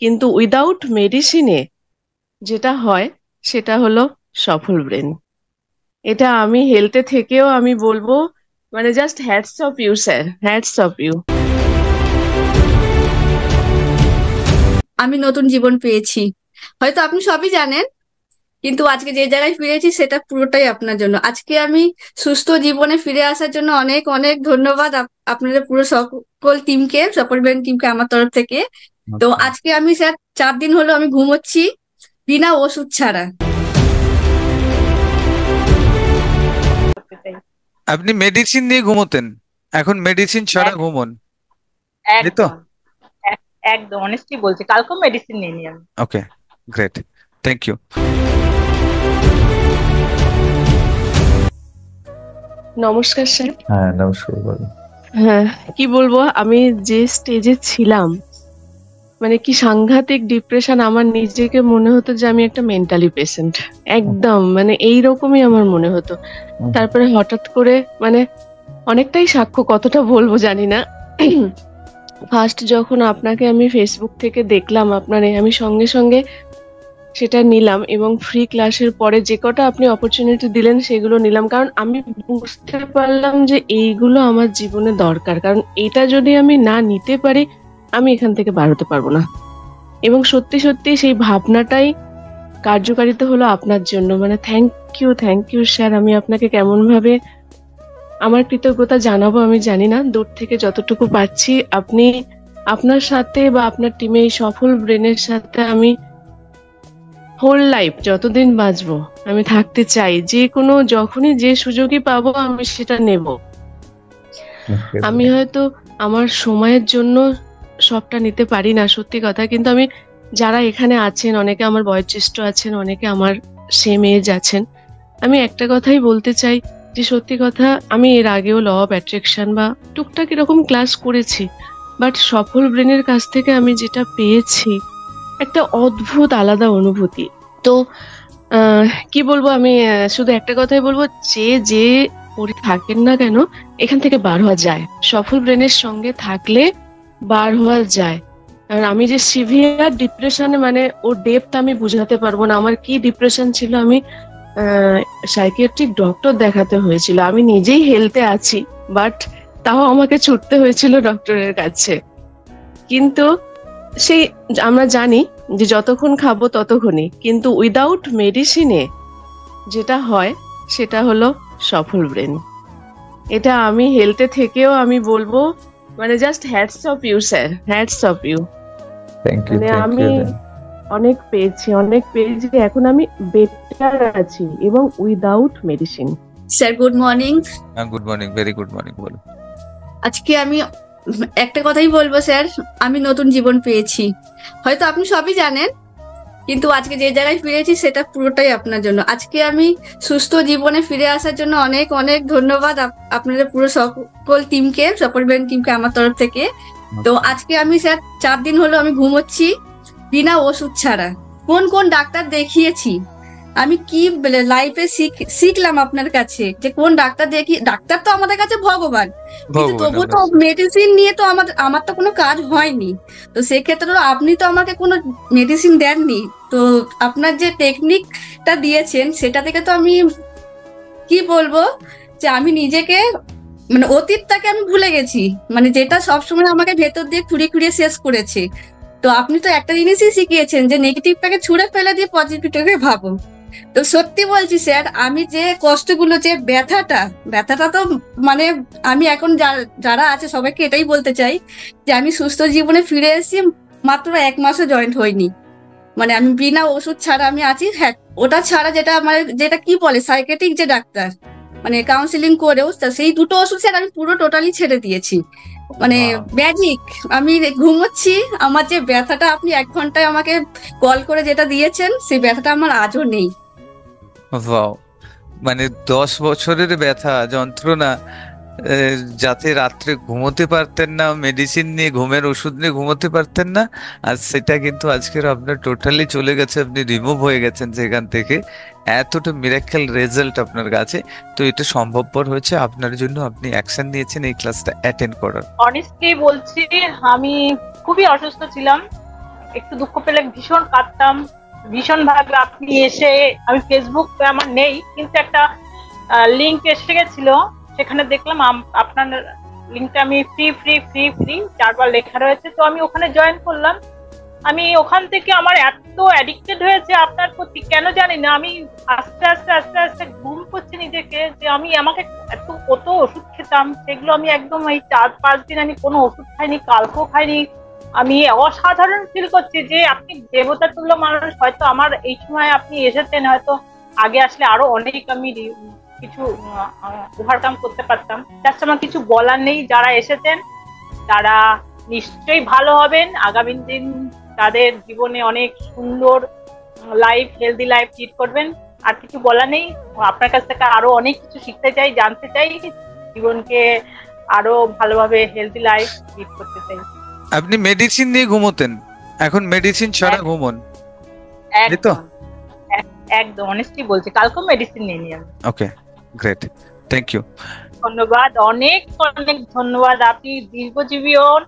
কিন্তু উইদাউট মেডিসিনে যেটা হয় সেটা হলো সফল ব্রেন। এটা আমি হেলথে থেকেও আমি বলবো, মানে just hats off you sir, hats off you. আমি নতুন জীবন পেয়েছি। হয়তো আপনি সবই জানেন, কিন্তু আজকে যে জায়গায় ফিরেছি সেটা পুরোটাই আপনার জন্য। আজকে আমি সুস্থ জীবনে ফিরে আসার জন্য অনেক অনেক ধন্যবাদ আপনাদের পুরো সকল টিমকে, সাপোর্টমেন্ট টিমকে আমার তরফ থেকে। তো আচ্ছা। আজকে আমি স্যার 4 দিন হলো আমি ঘুমোচ্ছি বিনা ওষুধ ছাড়া। আপনি মেডিসিন নিয়ে ঘুমোতেন, এখন মেডিসিন ছাড়া এক- ঘুমোন, তাই তো? একদম একদম অনেস্টলি বলছি, কালকেও মেডিসিন নিইনি আমি। ওকে, গ্রেট, থ্যাংক ইউ। নমস্কার স্যার। হ্যাঁ, নমস্কার, বলো। হ্যাঁ, কি বলবো, আমি যে স্টেজে ছিলাম, মানে কি সাংঘাতিক ডিপ্রেশন, আমার নিজেকে মনে হতো যে আমি একটা মেন্টালি পেশেন্ট, একদম মানে এইরকমই আমার মনে হতো। তারপরে হঠাৎ করে মানে অনেকটাই সাক্ষ্য, কতটা বলবো জানি না। ফার্স্ট যখন আপনাকে আমি ফেসবুক থেকে দেখলাম আপনার আমি সঙ্গে সঙ্গে সেটা নিলাম, এবং ফ্রি ক্লাসের পরে যে কটা আপনি অপরচুনিটি দিলেন সেগুলো নিলাম, কারণ আমি বুঝতে পারলাম যে এইগুলো আমার জীবনে দরকার, কারণ এটা যদি আমি না নিতে পারি আমি এখান থেকে বার হতে পারবো না। এবং সত্যি সত্যি সেই ভাবনাটাই কার্যকারিতা হলো আপনার জন্য, মানে থ্যাংক ইউ স্যার। আমি আপনাকে কেমন ভাবে আমার কৃতজ্ঞতা জানাবো আমি জানি না, দূর থেকে যতটুকু পাচ্ছি। আপনি আপনার সাথে বা আপনার টিমে এই সফল ব্রেনের সাথে আমি হোল লাইফ যতদিন বাঁচবো আমি থাকতে চাই, যে কোনো যখনই যে সুযোগই পাবো আমি সেটা নেব। আমি হয়তো আমার সময়ের জন্য সবটা নিতে পারি না, সত্যি কথা, কিন্তু আমি যারা এখানে আছেন অনেকে আমার বয়োজ্যেষ্ঠ আছেন, অনেকে আমার সেম এজ আছেন, আমি একটা কথাই বলতে চাই যে সত্যি কথা, আমি এর আগেও ল অফ অ্যাট্রাকশন বা টুকটাক এরকম ক্লাস করেছি, বাট সফল ব্রেনের কাছ থেকে আমি যেটা পেয়েছি একটা অদ্ভুত আলাদা অনুভূতি। তো কি বলবো, আমি শুধু একটা কথাই বলবো, যে পড়ে থাকেন না কেন এখান থেকে বার হওয়া যায়, সফল ব্রেনের সঙ্গে থাকলে বার হওয়া যায়। আর আমি যে সিভিয়ার ডিপ্রেশনে, মানে ওর ডেপথ আমি বুঝাতে পারবো না, আমার কি ডিপ্রেশন ছিল, আমি সাইকিয়াট্রিক ডক্টর দেখাতে হয়েছিল, আমি নিজেই হেলথে আছি বাট তাও আমাকে ছুটতে হয়েছিল ডক্টরের কাছে। কিন্তু সেই আমরা জানি যে যতক্ষণ খাবো ততক্ষণই, কিন্তু উইদাউট মেডিসিনে যেটা হয় সেটা হলো সফল ব্রেন। এটা আমি হেলথে থেকেও আমি বলবো, মানে just hats off you sir, hats off you. Thank you, মানে থ্যাংক আমি ইউ। অনেক পেয়েছি, এখন আমি বেটার আছি এবং without medicine. Sir good morning. Good morning, very good morning, বলো। আজকে আমি একটা কথাই বলবো স্যার, আমি নতুন জীবন পেয়েছি। হয়তো আপনি সবই জানেন, কিন্তু আজকে যে জায়গায় ফিরেছি সেটা পুরোটাই আপনার জন্য। আজকে আমি সুস্থ জীবনে ফিরে আসার জন্য অনেক অনেক ধন্যবাদ আপনাদের পুরো সকল টিমকে, সাপোর্টমেন্ট টিমকে আমার তরফ থেকে। তো আজকে আমি স্যার 4 দিন হলো আমি ঘুমোচ্ছি বিনা ওষুধ ছাড়া। কোন কোন ডাক্তার দেখিয়েছি, আমি কি লাইফে শিখলাম আপনার কাছে যে কোন ডাক্তার দেখি। ডাক্তার তো আমাদের কাছে ভগবান, কিন্তু ভগবান, তবু তো মেডিসিন নিয়ে তো আমার তো কোনো কাজ হয়নি। তো সেক্ষেত্রে আপনি তো আমাকে কোনো মেডিসিন দেননি। তো আপনার যে টেকনিকটা দিয়েছেন সেটা থেকে তো আমি কি বলবো, যে আমি নিজেকে মানে অতীতটাকে আমি ভুলে গেছি, মানে যেটা সবসময় আমাকে ভেতর দিয়ে খুঁড়িয়ে খুঁড়িয়ে শেষ করেছে। তো আপনি তো একটা জিনিসই শিখিয়েছেন যে নেগেটিভটাকে ছুঁড়ে ফেলে দিয়ে পজিটিভটাকে ভাবো। তো সত্যি বলছি স্যার, আমি যে কষ্টগুলো, যে ব্যথাটা তো মানে আমি এখন যারা আছে সবাইকে এটাই বলতে চাই যে আমি সুস্থ জীবনে ফিরে এসেছি মাত্র 1 মাসও জয়েন্ট হয়নি। মানে আমি বিনা ওষুধ ছাড়া আমি আছি। হ্যাঁ, ওটা ছাড়া যেটা মানে যেটা কি বলে সাইকেট্রিক যে ডাক্তার, মানে কাউন্সিলিং করেও সেই 2টো ওষুধ স্যার আমি পুরো টোটালি ছেড়ে দিয়েছি। মানে ম্যাজিক। আমি ঘুমোচ্ছি, আমার যে ব্যথাটা আপনি 1 ঘন্টায় আমাকে কল করে যেটা দিয়েছেন সেই ব্যথাটা আমার আজও নেই। ওয়াও, মানে 10 বছরের ব্যথা যন্ত্রণা, যাতে রাত্রে ঘুমোতে পারতেন না, মেডিসিন নিয়ে ঘুমের ওষুধ নিয়ে ঘুমোতে পারতেন না, আর সেটা কিন্তু আজকের আপনার টোটালি চলে গেছে, আপনি রিমুভ হয়ে গেছেন সেখান থেকে। এতটা মিরাক্কেল রেজাল্ট আপনার কাছে। তো এটা সম্ভবপর হয়েছে আপনার জন্য, আপনি অ্যাকশন নিয়েছেন এই ক্লাসটা অ্যাটেন্ড করার। অনেস্টলি বলছি, আমি খুবই অসুস্থ ছিলাম, একটু দুঃখ পেলে ভীষণ কাঁদতাম, ভীষণ ভাবে আপনি এসে, আমি ফেসবুক আমার নেই কিন্তু একটা লিংক এসে গেছিল, সেখানে দেখলাম আপনার লিংকটা, আমি ফ্রি ফ্রি ফ্রি ফ্রি 4বার লেখা রয়েছে, তো আমি ওখানে জয়েন করলাম। আমি ওখান থেকে আমার এত অ্যাডিক্টেড হয়েছে আপনার প্রতি, কেন জানি না, আমি আস্তে আস্তে আস্তে আস্তে ঘুম করছি নিজেকে, যে আমি আমাকে কত ওষুধ খেতাম, সেগুলো আমি একদম এই 4-5 দিন আমি কোনো ওষুধ খাইনি, কালকেও খাইনি। আমি অসাধারণ ফিল করছি যে আপনি দেবতা তুল্য মানুষ, হয়তো আমার এই সময় আপনি এসেছেন, হয়তো আগে আসলে আরো অনেক আমি কিছু ওভারকাম করতে পারতাম। জাস্ট আমার কিছু বলার নেই, যারা এসেছেন তারা নিশ্চয়ই ভালো হবেন, আগামী দিন তাদের জীবনে অনেক সুন্দর লাইফ, হেলদি লাইফ লিড করবেন। আর কিছু বলা নেই, আপনার কাছ থেকে আরো অনেক কিছু শিখতে চাই, জানতে চাই, জীবনকে আরো ভালোভাবে হেলদি লাইফ লিড করতে চাই। আপনি মেডিসিন নিয়ে ঘুমোতেন, এখন মেডিসিন ছাড়া ঘুমোন, এই তো? একদম অনেস্টলি বলছি, কালকেও মেডিসিন নিয়ে নিই আমি। ওকে, গ্রেট, থ্যাংক ইউ। ধন্যবাদ, অনেক অনেক ধন্যবাদ। আপনি দীর্ঘজীবী হন,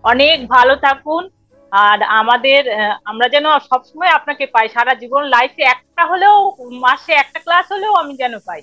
অনেক ভালো থাকুন, আর আমরা যেন সবসময় আপনাকে পাই, সারা জীবন লাইফে একটা হলেও, মাসে একটা ক্লাস হলেও আমি যেন পাই।